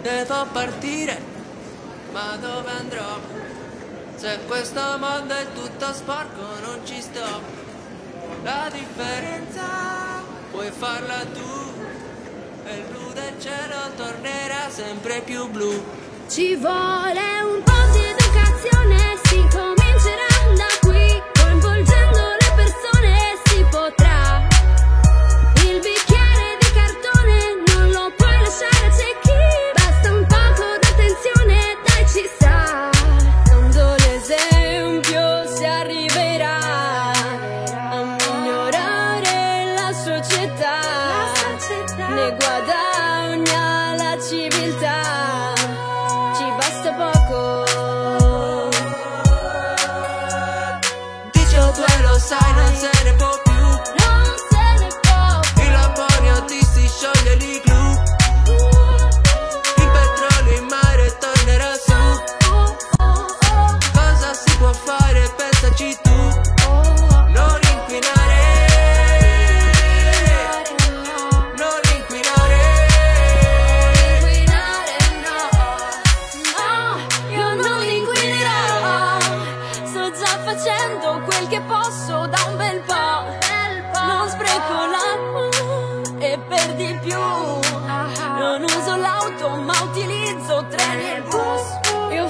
devo partire, ma dove andrò? Se questo mondo è tutto sporco non ci sto. La differenza puoi farla tu, e il blu del cielo tornerà sempre più blu. Ci vuole un po' di educazione, si comincerà da qui, coinvolgendo le persone si potrà. Il bicchiere di cartone non lo puoi lasciare a ciechi, basta un poco d'attenzione, dai ci sta. Dando l'esempio si arriverà a migliorare la società, ne guadagna la civiltà, ci basta poco. Dicio tu e lo sai, non se ne può più. Non se ne può più. Il lamone autisti scioglie l'igloo. Il petrolio in mare tornerà su. Cosa si può fare? Pensaci tu. Non inquinare, non inquinare. Inquinare no, io non inquinerò. Sto già facendo quel che posso da un bel po'. Non spreco l'acqua e per di più non uso l'auto ma utilizzo treni e bus. Io